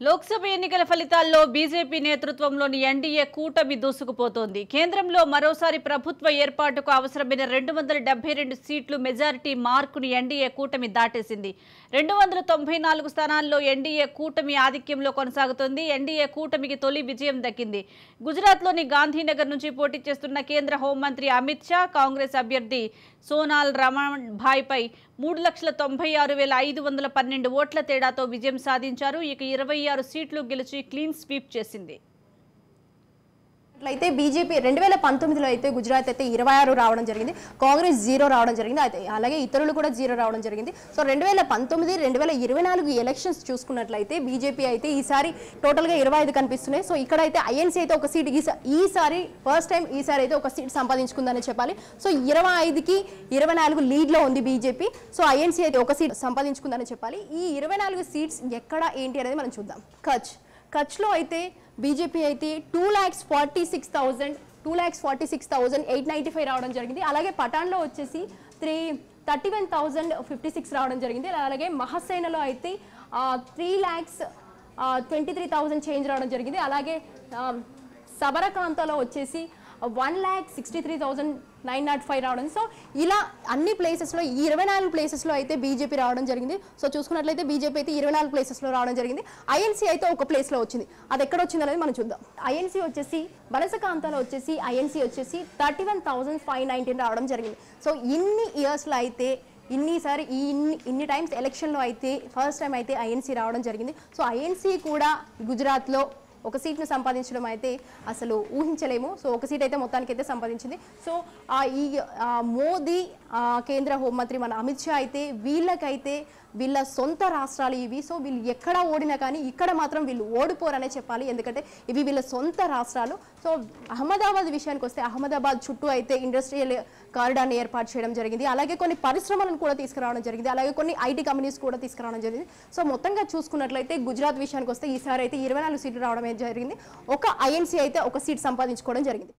లోక్సభ ఎన్నికల ఫలితాల్లో బీజేపీ నేతృత్వంలోని ఎన్డీఏ కూటమి దూసుకుపోతోంది. కేంద్రంలో మరోసారి ప్రభుత్వ ఏర్పాటుకు అవసరమైన 272 సీట్లు మెజారిటీ మార్కును ఎన్డీఏ కూటమి దాటేసింది. 294 స్థానాల్లో ఎన్డీఏ కూటమి ఆధిక్యంలో కొనసాగుతోంది. ఎన్డీఏ కూటమికి తొలి విజయం దక్కింది. గుజరాత్లోని గాంధీనగర్ నుంచి పోటీ చేస్తున్న కేంద్ర హోంమంత్రి అమిత్ షా కాంగ్రెస్ అభ్యర్థి సోనాల్ రమణ్ భాయ్పై 3,96,512 ఓట్ల తేడాతో విజయం సాధించారు. ఇక 26 సీట్లు గెలిచి క్లీన్ స్వీప్ చేసింది. అయితే బీజేపీ 2019లో అయితే గుజరాత్ అయితే 26 రావడం జరిగింది, కాంగ్రెస్ 0 రావడం జరిగింది, అయితే అలాగే ఇతరులు కూడా 0 రావడం జరిగింది. సో 2019, 2024 ఎలక్షన్స్ చూసుకున్నట్లయితే బీజేపీ అయితే ఈసారి టోటల్గా 25 కనిపిస్తున్నాయి. సో ఇక్కడైతే ఐఎన్సీ అయితే ఒక సీట్ ఈసారి ఫస్ట్ టైం అయితే ఒక సీట్ సంపాదించుకుందని చెప్పాలి. సో 25కి 24 లీడ్లో ఉంది బీజేపీ. సో ఐఎన్సీ అయితే ఒక సీట్ సంపాదించుకుందని చెప్పాలి. ఈ 24 సీట్స్ ఎక్కడ ఏంటి అనేది మనం చూద్దాం. కచ్లో అయితే బీజేపీ అయితే 2,46,895 రావడం జరిగింది. అలాగే పఠాన్లో వచ్చేసి 31,056 రావడం జరిగింది. అలాగే మహాసేనలో అయితే 3,23,000 చేంజ్ రావడం జరిగింది. అలాగే సబరకాంతలో వచ్చేసి 1,63,905 రావడం. సో ఇలా అన్ని ప్లేసెస్లో ఈ 24 ప్లేసెస్లో అయితే బీజేపీ రావడం జరిగింది. సో చూసుకున్నట్లయితే బీజేపీ అయితే 24 ప్లేసెస్లో రావడం జరిగింది. ఐఎన్సీ అయితే ఒక ప్లేస్లో వచ్చింది. అది ఎక్కడ వచ్చింది అనేది మనం చూద్దాం. ఐఎన్సీ వచ్చేసి బలసకాంతలో వచ్చేసి ఐఎన్సీ వచ్చేసి 31,519 రావడం జరిగింది. సో ఇన్ని ఇయర్స్లో అయితే ఇన్ని టైమ్స్ ఎలక్షన్లో అయితే ఫస్ట్ టైం అయితే ఐఎన్సీ రావడం జరిగింది. సో ఐఎన్సీ కూడా గుజరాత్లో ఒక సీట్ను సంపాదించడం అయితే అసలు ఊహించలేము. సో ఒక సీట్ అయితే మొత్తానికి అయితే సంపాదించింది. సో ఈ మోదీ కేంద్ర హోంమంత్రి మన అమిత్ షా అయితే వీళ్ళ సొంత రాష్ట్రాలు ఇవి. సో వీళ్ళు ఎక్కడ ఓడినా కానీ ఇక్కడ మాత్రం వీళ్ళు ఓడిపోరనే చెప్పాలి, ఎందుకంటే ఇవి వీళ్ళ సొంత రాష్ట్రాలు. సో అహ్మదాబాద్ విషయానికి వస్తే అహ్మదాబాద్ చుట్టూ అయితే ఇండస్ట్రియల్ కారిడార్ని ఏర్పాటు చేయడం జరిగింది. అలాగే కొన్ని పరిశ్రమలను కూడా తీసుకురావడం జరిగింది. అలాగే కొన్ని ఐటీ కంపెనీస్ కూడా తీసుకురావడం జరిగింది. సో మొత్తంగా చూసుకున్నట్లయితే గుజరాత్ విషయానికి వస్తే ఈసారి అయితే 24 సీట్లు రావడం జరిగింది. ఒక ఐఎన్సీ అయితే ఒక సీట్ సంపాదించుకోవడం జరిగింది.